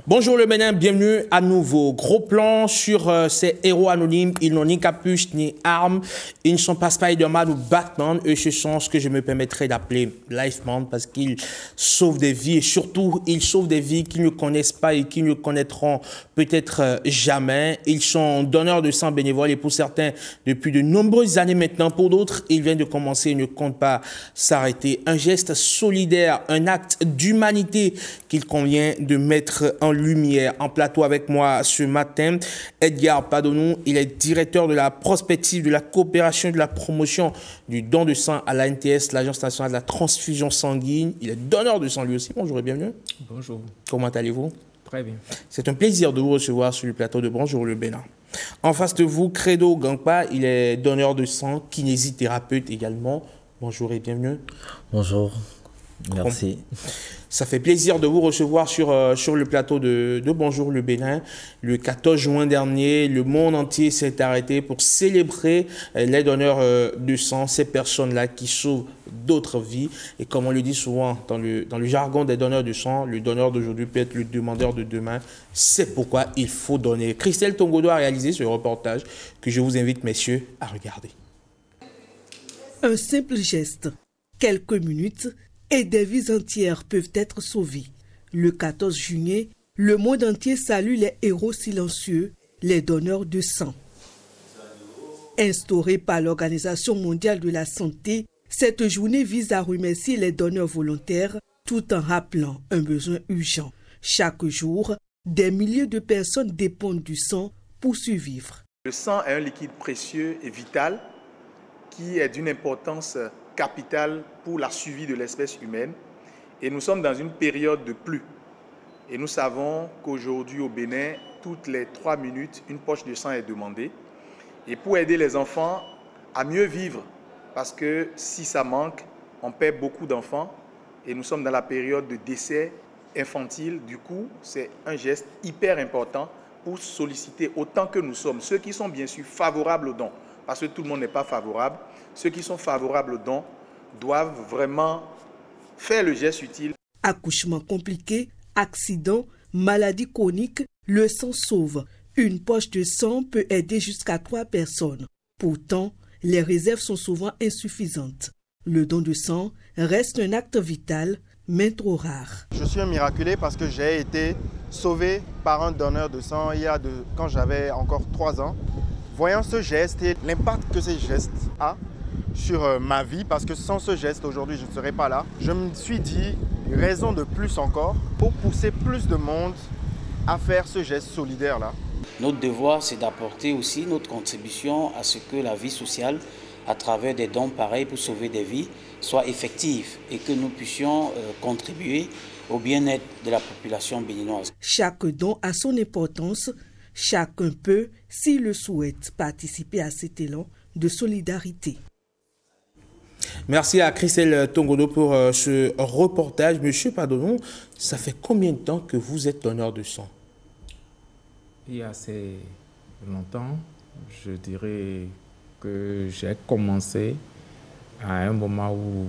Bonjour le Bénin, bienvenue à nouveau. Gros plan sur ces héros anonymes. Ils n'ont ni capuche ni arme. Ils ne sont pas Spider-Man ou Batman. Eux, ce sont ce que je me permettrai d'appeler Lifeman parce qu'ils sauvent des vies et surtout, ils sauvent des vies qu'ils ne connaissent pas et qu'ils ne connaîtront peut-être jamais. Ils sont donneurs de sang bénévoles et pour certains, depuis de nombreuses années maintenant. Pour d'autres, ils viennent de commencer et ne comptent pas s'arrêter. Un geste solidaire, un acte d'humanité qu'il convient de mettre en lumière. En plateau avec moi ce matin, Edgar Padonou, il est directeur de la prospective, de la coopération et de la promotion du don de sang à l'ANTS, l'Agence nationale de la transfusion sanguine. Il est donneur de sang lui aussi. Bonjour et bienvenue. Bonjour. Comment allez-vous? Très bien. C'est un plaisir de vous recevoir sur le plateau de Bonjour le Bénin. En face de vous, Credo Gangpa, il est donneur de sang, kinésithérapeute également. Bonjour et bienvenue. Bonjour. Merci. Ça fait plaisir de vous recevoir sur le plateau de Bonjour le Bénin. Le 14 juin dernier, le monde entier s'est arrêté pour célébrer les donneurs de sang, ces personnes-là qui sauvent d'autres vies. Et comme on le dit souvent dans le jargon des donneurs de sang, le donneur d'aujourd'hui peut être le demandeur de demain. C'est pourquoi il faut donner. Christelle Tongodo a réalisé ce reportage que je vous invite, messieurs, à regarder. Un simple geste, quelques minutes, et des vies entières peuvent être sauvées. Le 14 juillet, le monde entier salue les héros silencieux, les donneurs de sang. Instaurée par l'Organisation mondiale de la santé, cette journée vise à remercier les donneurs volontaires tout en rappelant un besoin urgent. Chaque jour, des milliers de personnes dépendent du sang pour survivre. Le sang est un liquide précieux et vital qui est d'une importance capitale pour la survie de l'espèce humaine. Et nous sommes dans une période de pluie. Et nous savons qu'aujourd'hui au Bénin, toutes les 3 minutes, une poche de sang est demandée. Et pour aider les enfants à mieux vivre, parce que si ça manque, on perd beaucoup d'enfants. Et nous sommes dans la période de décès infantile. Du coup, c'est un geste hyper important pour solliciter autant que nous sommes. Ceux qui sont bien sûr favorables au don, parce que tout le monde n'est pas favorable. Ceux qui sont favorables au don doivent vraiment faire le geste utile. Accouchement compliqué, accident, maladie chronique, le sang sauve. Une poche de sang peut aider jusqu'à 3 personnes. Pourtant, les réserves sont souvent insuffisantes. Le don de sang reste un acte vital, mais trop rare. Je suis un miraculé parce que j'ai été sauvé par un donneur de sang quand j'avais encore 3 ans. Voyant ce geste et l'impact que ce geste a sur ma vie, parce que sans ce geste, aujourd'hui, je ne serais pas là, je me suis dit, raison de plus encore, pour pousser plus de monde à faire ce geste solidaire-là. Notre devoir, c'est d'apporter aussi notre contribution à ce que la vie sociale, à travers des dons pareils pour sauver des vies, soit effective et que nous puissions contribuer au bien-être de la population béninoise. Chaque don a son importance. Chacun peut, s'il le souhaite, participer à cet élan de solidarité. Merci à Christelle Tongodo pour ce reportage. Monsieur Padonou, ça fait combien de temps que vous êtes donneur de sang? Il y a assez longtemps, je dirais que j'ai commencé à un moment où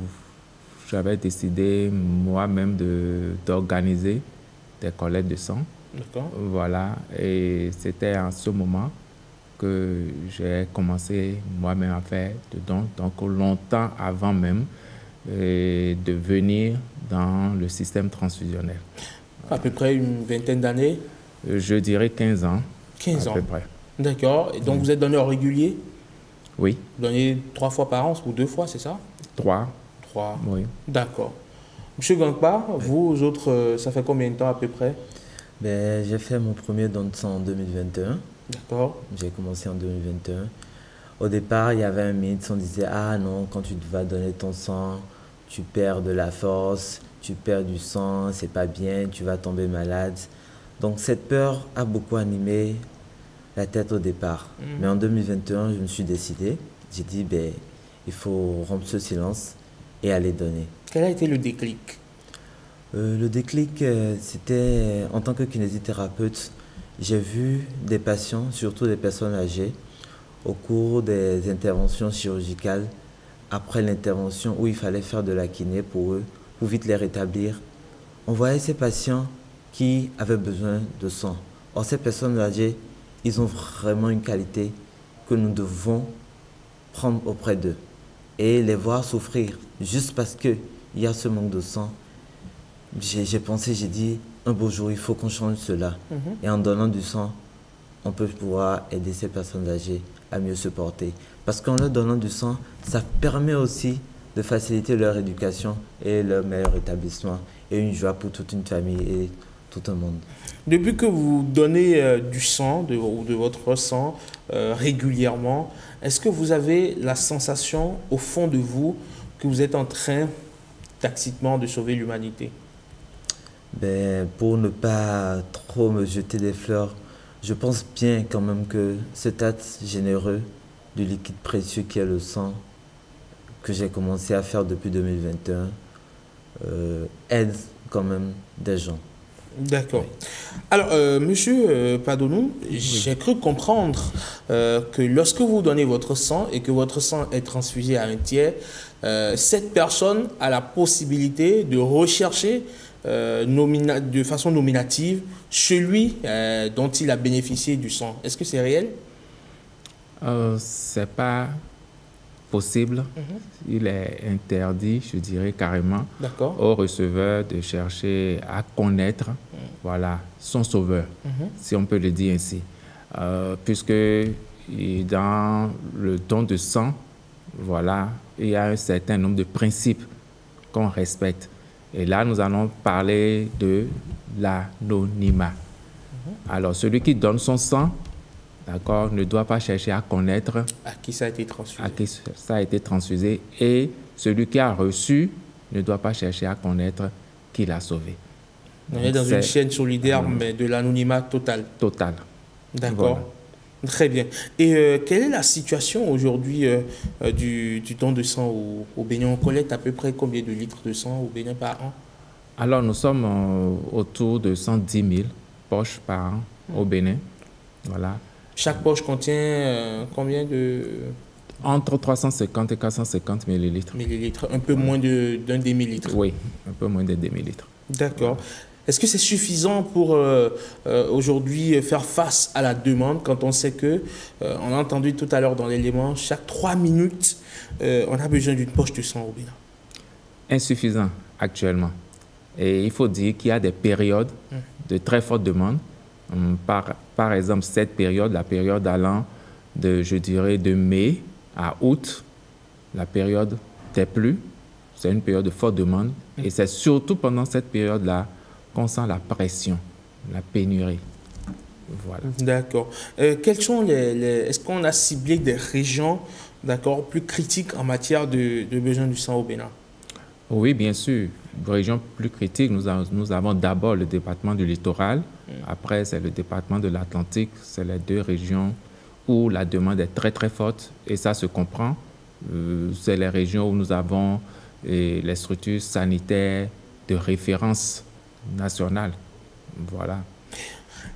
j'avais décidé moi-même d'organiser des collectes de sang. Voilà, et c'était en ce moment que j'ai commencé moi-même à faire de dons, donc longtemps avant même de venir dans le système transfusionnel. À peu près une vingtaine d'années? Je dirais 15 ans. 15 ans? À peu près. D'accord, et donc vous êtes donneur régulier? Oui. Vous donnez 3 fois par an ou 2 fois, c'est ça? 3. 3. Oui. D'accord. Monsieur Gangpa, vous autres, ça fait combien de temps à peu près? J'ai fait mon premier don de sang en 2021. D'accord. J'ai commencé en 2021. Au départ, il y avait un mythe, on disait « Ah non, quand tu vas donner ton sang, tu perds de la force, tu perds du sang, c'est pas bien, tu vas tomber malade. » Donc cette peur a beaucoup animé la tête au départ. Mais en 2021, je me suis décidé. J'ai dit il faut rompre ce silence et aller donner. Quel a été le déclic? Le déclic, c'était en tant que kinésithérapeute, j'ai vu des patients, surtout des personnes âgées, au cours des interventions chirurgicales, après l'intervention où il fallait faire de la kiné pour eux, pour vite les rétablir. On voyait ces patients qui avaient besoin de sang. Or, ces personnes âgées, ils ont vraiment une qualité que nous devons prendre auprès d'eux et les voir souffrir juste parce qu'il y a ce manque de sang. J'ai pensé, j'ai dit, un beau jour, il faut qu'on change cela. Et en donnant du sang, on peut pouvoir aider ces personnes âgées à mieux se porter. Parce qu'en leur donnant du sang, ça permet aussi de faciliter leur éducation et leur meilleur établissement. Et une joie pour toute une famille et tout un monde. Depuis que vous donnez du sang, de votre sang, régulièrement, est-ce que vous avez la sensation au fond de vous que vous êtes en train tacitement de sauver l'humanité? Ben, pour ne pas trop me jeter des fleurs, je pense bien quand même que cet acte généreux du liquide précieux qui est le sang, que j'ai commencé à faire depuis 2021, aide quand même des gens. D'accord. Oui. Alors, monsieur Padonou, j'ai cru comprendre que lorsque vous donnez votre sang et que votre sang est transfusé à un tiers, cette personne a la possibilité de rechercher de façon nominative celui dont il a bénéficié du sang. Est-ce que c'est réel? C'est pas possible. Il est interdit, je dirais carrément, au receveur de chercher à connaître voilà, son sauveur, si on peut le dire ainsi. Puisque dans le don de sang, voilà, il y a un certain nombre de principes qu'on respecte. Et là, nous allons parler de l'anonymat. Alors, celui qui donne son sang, d'accord, ne doit pas chercher à connaître à qui ça a été transfusé. À qui ça a été transfusé. Et celui qui a reçu ne doit pas chercher à connaître qui l'a sauvé. On est dans une chaîne solidaire, mais de l'anonymat total. Total. D'accord. Voilà. Très bien. Et quelle est la situation aujourd'hui du don de sang au Bénin? On collecte à peu près combien de litres de sang au Bénin par an? Alors, nous sommes autour de 110 000 poches par an au Bénin. Voilà. Chaque poche contient combien de... Entre 350 et 450 millilitres. Millilitres, un peu moins d'un demi-litre. Oui, un peu moins d'un demi-litre. D'accord. Est-ce que c'est suffisant pour aujourd'hui faire face à la demande quand on sait que, on a entendu tout à l'heure dans l'élément, chaque 3 minutes, on a besoin d'une poche de sang au Bénin? Insuffisant actuellement. Et il faut dire qu'il y a des périodes de très forte demande. Par exemple, cette période, la période allant de, je dirais, de mai à août, la période des pluies, c'est une période de forte demande. Et c'est surtout pendant cette période-là qu'on sent la pression, la pénurie. Voilà. D'accord. Quels sont est-ce qu'on a ciblé des régions, d'accord, plus critiques en matière de besoin du sang au Bénin? Oui, bien sûr. Régions plus critiques, nous avons d'abord le département du littoral. Après, c'est le département de l'Atlantique. C'est les deux régions où la demande est très, très forte. Et ça se comprend. C'est les régions où nous avons les structures sanitaires de référence nationale. Voilà.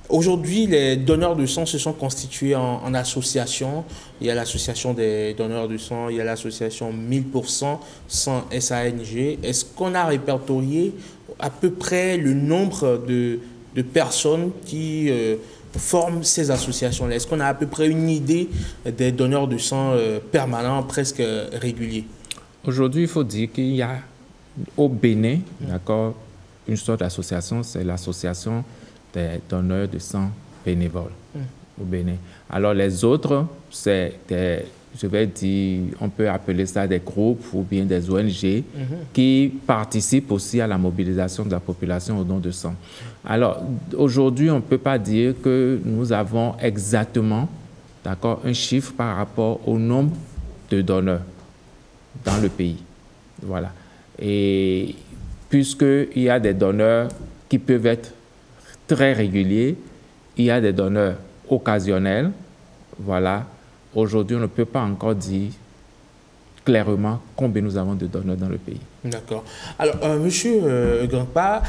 Aujourd'hui, les donneurs de sang se sont constitués en association. Il y a l'association des donneurs de sang, il y a l'association 1000% Sang SANG. Est-ce qu'on a répertorié à peu près le nombre de personnes qui forment ces associations-là? Est-ce qu'on a à peu près une idée des donneurs de sang permanents, presque réguliers? Aujourd'hui, il faut dire qu'il y a au Bénin, d'accord, une sorte d'association, c'est l'association des donneurs de sang bénévoles au Bénin. Alors les autres, c'est des, je vais dire, on peut appeler ça des groupes ou bien des ONG qui participent aussi à la mobilisation de la population au don de sang. Alors aujourd'hui, on ne peut pas dire que nous avons exactement, d'accord, un chiffre par rapport au nombre de donneurs dans le pays. Voilà. Et puisqu'il y a des donneurs qui peuvent être très réguliers, il y a des donneurs occasionnels. Voilà. Aujourd'hui, on ne peut pas encore dire clairement combien nous avons de donneurs dans le pays. D'accord. Alors, monsieur Grandpa,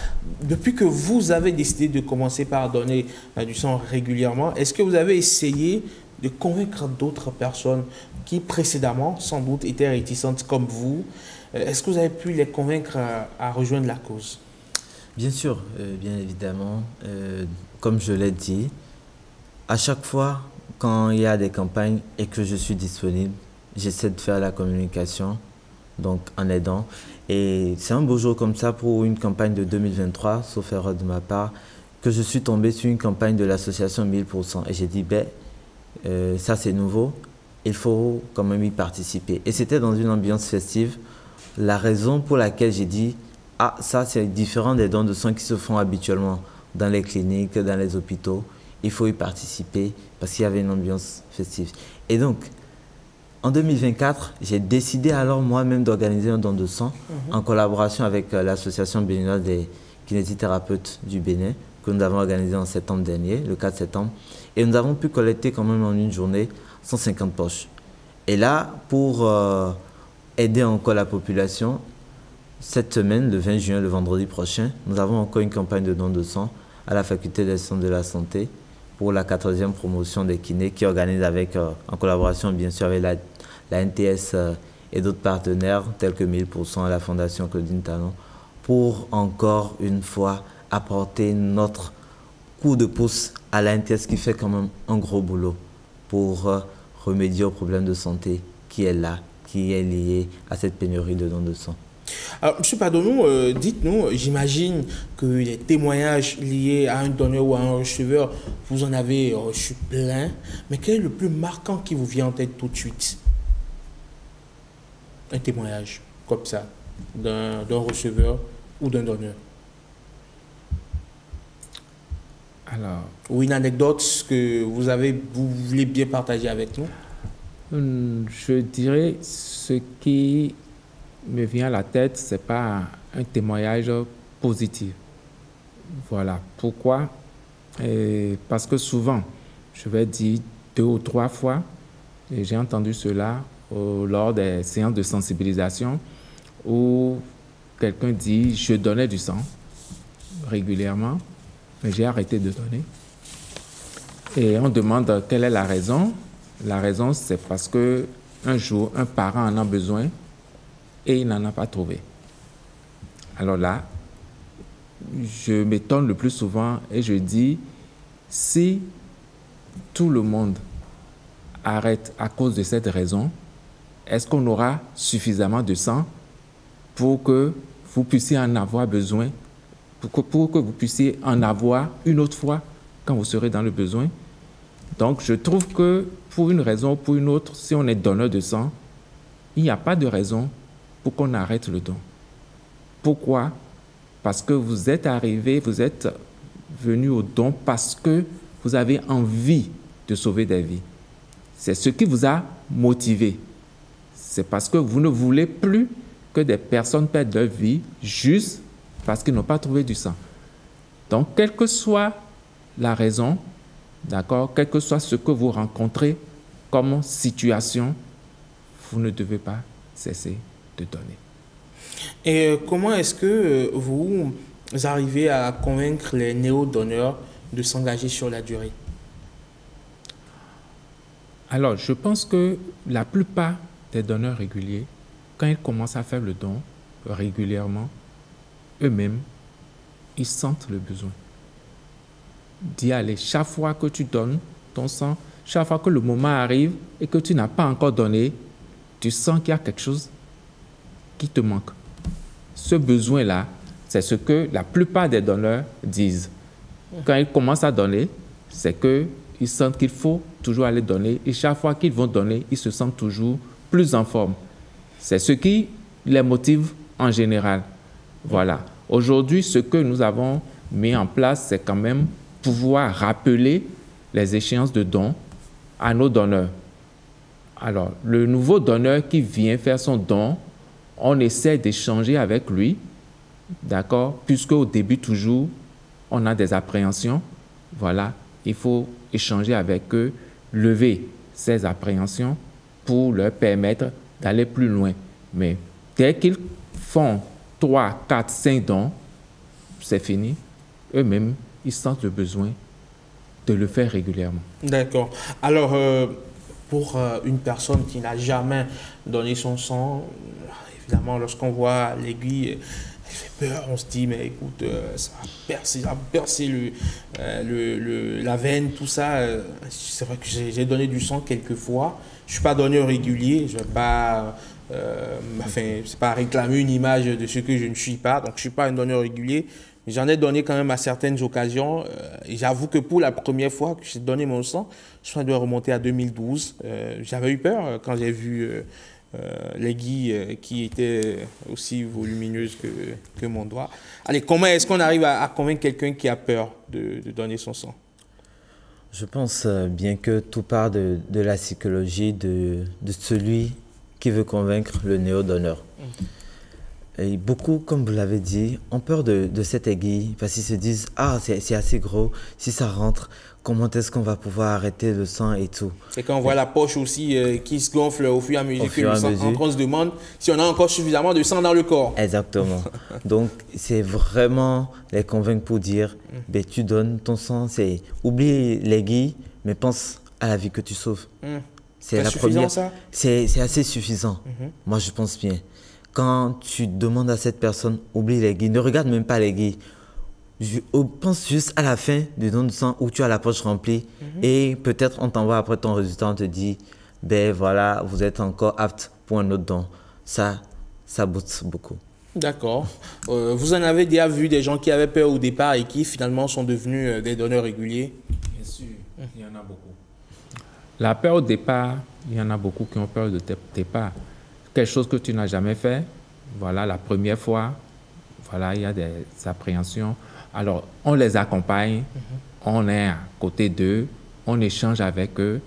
depuis que vous avez décidé de commencer par donner du sang régulièrement, est-ce que vous avez essayé de convaincre d'autres personnes qui précédemment, sans doute, étaient réticentes comme vous? Est-ce que vous avez pu les convaincre à rejoindre la cause? Bien sûr, bien évidemment. Comme je l'ai dit, à chaque fois, quand il y a des campagnes et que je suis disponible, j'essaie de faire la communication, donc en aidant. Et c'est un beau jour comme ça pour une campagne de 2023, sauf erreur de ma part, que je suis tombé sur une campagne de l'association 1000%. Et j'ai dit, ça c'est nouveau, il faut quand même y participer. Et c'était dans une ambiance festive. La raison pour laquelle j'ai dit, ça c'est différent des dons de sang qui se font habituellement dans les cliniques, dans les hôpitaux. Il faut y participer parce qu'il y avait une ambiance festive. Et donc, en 2024, j'ai décidé alors moi-même d'organiser un don de sang en collaboration avec l'association béninoise des kinésithérapeutes du Bénin que nous avons organisé en septembre dernier, le 4 septembre. Et nous avons pu collecter quand même en une journée 150 poches. Et là, pour aider encore la population, cette semaine, le 20 juin, le vendredi prochain, nous avons encore une campagne de don de sang à la faculté des sciences de la santé pour la 14e promotion des kinés qui organise avec, en collaboration bien sûr avec la NTS et d'autres partenaires tels que 1000% à la Fondation Claudine Talon pour encore une fois apporter notre coup de pouce à la NTS qui fait quand même un gros boulot pour remédier aux problèmes de santé qui est là, qui est lié à cette pénurie de dons de sang. Alors, M. Padonou, dites-nous, j'imagine que les témoignages liés à un donneur ou à un receveur, vous en avez reçu plein, mais quel est le plus marquant qui vous vient en tête tout de suite? Un témoignage comme ça, d'un receveur ou d'un donneur? Alors, ou une anecdote que vous voulez bien partager avec nous? Je dirais ce qui me vient à la tête, ce n'est pas un témoignage positif. Voilà. Pourquoi? Parce que souvent, je vais dire 2 ou 3 fois, et j'ai entendu cela lors des séances de sensibilisation où quelqu'un dit « je donnais du sang régulièrement, mais j'ai arrêté de donner ». Et on demande quelle est la raison. La raison, c'est parce qu'un jour, un parent en a besoin et il n'en a pas trouvé. Alors là, je m'étonne le plus souvent et je dis, si tout le monde arrête à cause de cette raison, est-ce qu'on aura suffisamment de sang pour que vous puissiez en avoir besoin, pour que vous puissiez en avoir une autre fois quand vous serez dans le besoin? Donc, je trouve que pour une raison ou pour une autre, si on est donneur de sang, il n'y a pas de raison pour qu'on arrête le don. Pourquoi? Parce que vous êtes arrivé, vous êtes venu au don parce que vous avez envie de sauver des vies. C'est ce qui vous a motivé. C'est parce que vous ne voulez plus que des personnes perdent leur vie juste parce qu'ils n'ont pas trouvé du sang. Donc, quelle que soit la raison, d'accord, quel que soit ce que vous rencontrez comme situation, vous ne devez pas cesser de donner. Et comment est-ce que vous arrivez à convaincre les néo-donneurs de s'engager sur la durée? Alors, je pense que la plupart des donneurs réguliers, quand ils commencent à faire le don régulièrement, eux-mêmes, ils sentent le besoin d'y aller. Chaque fois que tu donnes ton sang, chaque fois que le moment arrive et que tu n'as pas encore donné, tu sens qu'il y a quelque chose qui te manque. Ce besoin-là, c'est ce que la plupart des donneurs disent. Quand ils commencent à donner, c'est qu'ils sentent qu'il faut toujours aller donner et chaque fois qu'ils vont donner, ils se sentent toujours plus en forme. C'est ce qui les motive en général. Voilà. Aujourd'hui, ce que nous avons mis en place, c'est quand même pouvoir rappeler les échéances de dons à nos donneurs. Alors, le nouveau donneur qui vient faire son don, on essaie d'échanger avec lui, d'accord, puisque au début toujours, on a des appréhensions. Voilà, il faut échanger avec eux, lever ces appréhensions pour leur permettre d'aller plus loin. Mais dès qu'ils font 3, 4, 5 dons, c'est fini. Eux-mêmes, ils sentent le besoin de le faire régulièrement. D'accord. Alors, pour une personne qui n'a jamais donné son sang, Évidemment, lorsqu'on voit l'aiguille, elle fait peur. On se dit, mais écoute, ça va percer la veine, tout ça. C'est vrai que j'ai donné du sang quelques fois. Je ne suis pas donneur régulier. Je ne vais pas... c'est pas réclamer une image de ce que je ne suis pas. Donc, je ne suis pas un donneur régulier. Mais j'en ai donné quand même à certaines occasions. Et j'avoue que pour la première fois que j'ai donné mon sang, je dois remonter à 2012. J'avais eu peur quand j'ai vu l'aiguille qui était aussi volumineuse que mon doigt. Allez, comment est-ce qu'on arrive à convaincre quelqu'un qui a peur de donner son sang? Je pense bien que tout part de la psychologie de celui qui veut convaincre le néo-donneur. Et beaucoup, comme vous l'avez dit, ont peur de cette aiguille parce qu'ils se disent « Ah, c'est assez gros, si ça rentre, comment est-ce qu'on va pouvoir arrêter le sang et tout ?» Et quand on voit la poche aussi qui se gonfle au fur et à mesure que le sang entre, on se demande si on a encore suffisamment de sang dans le corps. Exactement. Donc, c'est vraiment les convaincre pour dire ben, tu donnes ton sang, oublie l'aiguille, mais pense à la vie que tu sauves. C'est la première. C'est assez suffisant. Moi, je pense bien. Quand tu demandes à cette personne, oublie l'aiguille, ne regarde même pas l'aiguille. Pense juste à la fin du don de sang où tu as la poche remplie et peut-être on t'envoie après ton résultat, on te dit, ben voilà, vous êtes encore apte pour un autre don. Ça booste beaucoup. D'accord. Vous en avez déjà vu des gens qui avaient peur au départ et qui finalement sont devenus des donneurs réguliers? Bien sûr, il y en a beaucoup. La peur au départ, il y en a beaucoup qui ont peur de départ. Quelque chose que tu n'as jamais fait, voilà, la première fois, voilà, il y a des appréhensions. Alors, on les accompagne, on est à côté d'eux, on échange avec eux,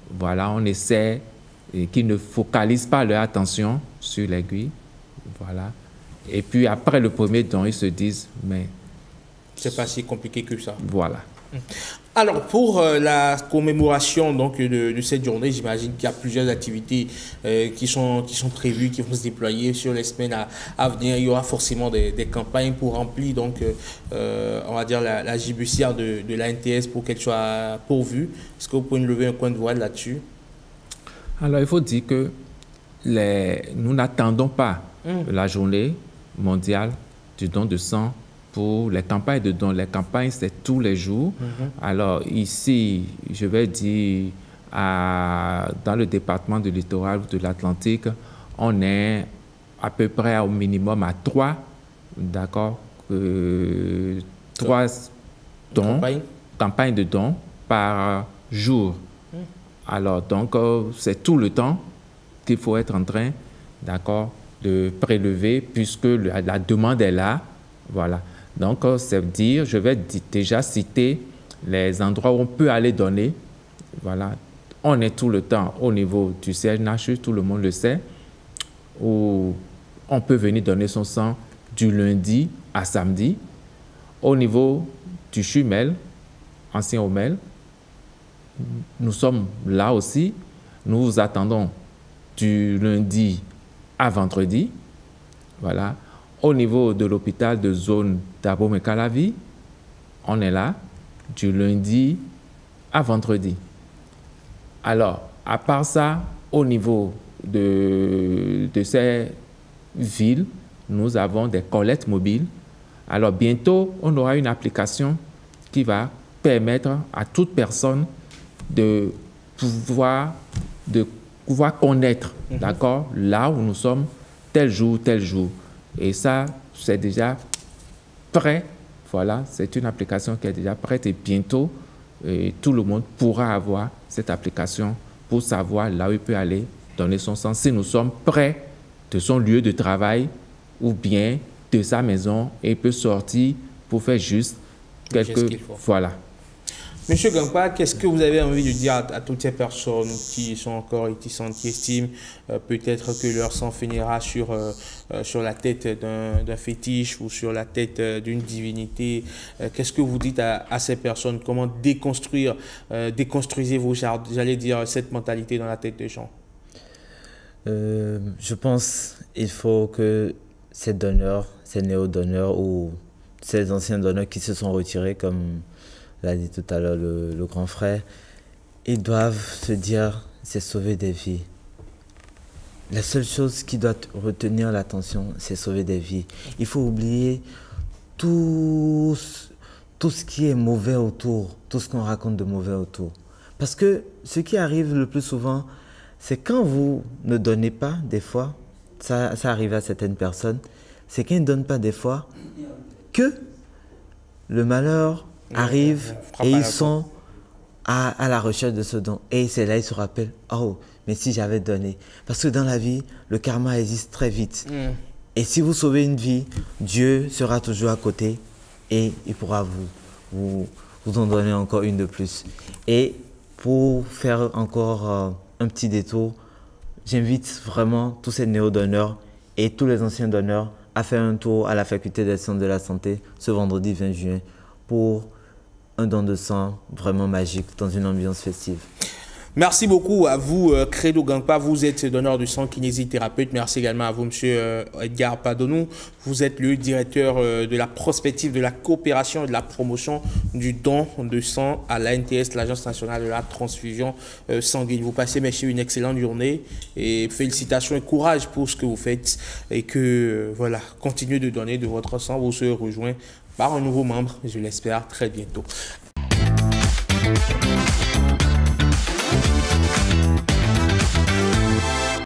voilà, on essaie qu'ils ne focalisent pas leur attention sur l'aiguille, voilà. Et puis, après le premier don, ils se disent, mais... c'est pas si compliqué que ça. Voilà. Alors, pour la commémoration donc, de cette journée, j'imagine qu'il y a plusieurs activités qui sont prévues, qui vont se déployer sur les semaines à venir. Il y aura forcément des campagnes pour remplir, donc, on va dire, la gibecière de la NTS pour qu'elle soit pourvue. Est-ce que vous pouvez nous lever un coin de voile là-dessus? Alors, il faut dire que nous n'attendons pas la journée mondiale du don de sang pour les campagnes de dons. Les campagnes, c'est tous les jours. Alors ici, je vais dire, dans le département du littoral de l'Atlantique, on est à peu près au minimum à 3, d'accord, 3 dons, campagnes de dons par jour. Alors donc, c'est tout le temps qu'il faut être en train, d'accord, de prélever puisque la demande est là, voilà. Donc, c'est dire, je vais déjà citer les endroits où on peut aller donner. Voilà. On est tout le temps au niveau du CNH, tout le monde le sait, où on peut venir donner son sang du lundi à samedi. Au niveau du CHUMEL, ancien OMEL, nous sommes là aussi. Nous vous attendons du lundi à vendredi. Voilà. Au niveau de l'hôpital de zone d'Abomey-Calavi, on est là du lundi à vendredi. Alors, à part ça, au niveau de ces villes, nous avons des collectes mobiles. Alors, bientôt, on aura une application qui va permettre à toute personne de pouvoir connaître, d'accord, là où nous sommes, tel jour, tel jour. Et ça, c'est déjà prêt. Voilà, c'est une application qui est déjà prête et bientôt, tout le monde pourra avoir cette application pour savoir là où il peut aller donner son sang. Si nous sommes près de son lieu de travail ou bien de sa maison, et il peut sortir pour faire juste quelques... Voilà. Monsieur Gangpa, qu'est-ce que vous avez envie de dire à toutes ces personnes qui sont encore réticentes, qui estiment peut-être que leur sang finira sur la tête d'un fétiche ou sur la tête d'une divinité? Qu'est-ce que vous dites à ces personnes? Comment déconstruisez-vous, j'allais dire, cette mentalité dans la tête des gens? Je pense qu'il faut que ces donneurs, ces néo-donneurs ou ces anciens donneurs qui se sont retirés, comme l'a dit tout à l'heure le grand frère, ils doivent se dire, c'est sauver des vies. la seule chose qui doit retenir l'attention, c'est sauver des vies. Il faut oublier tout ce qui est mauvais autour, tout ce qu'on raconte de mauvais autour. Parce que ce qui arrive le plus souvent, c'est quand vous ne donnez pas, des fois, ça arrive à certaines personnes, c'est qu'ils ne donnent pas des fois que le malheur arrive et ils sont à la recherche de ce don. Et c'est là qu'ils se rappellent, oh, mais si j'avais donné. Parce que dans la vie, le karma existe très vite. Et si vous sauvez une vie, Dieu sera toujours à côté et il pourra vous en donner encore une de plus. Et pour faire encore un petit détour, j'invite vraiment tous ces néo-donneurs et tous les anciens donneurs à faire un tour à la faculté des sciences de la santé ce vendredi 20 juin pour un don de sang vraiment magique dans une ambiance festive. Merci beaucoup à vous, Credo Gangpa. Vous êtes donneur de sang, kinésithérapeute. Merci également à vous, monsieur Edgar Padonou. Vous êtes le directeur de la prospective, de la coopération et de la promotion du don de sang à l'ANTS, l'Agence nationale de la transfusion sanguine. Vous passez, messieurs, une excellente journée et félicitations et courage pour ce que vous faites et que, voilà, continuez de donner de votre sang. Vous serez rejoint par un nouveau membre, je l'espère, très bientôt.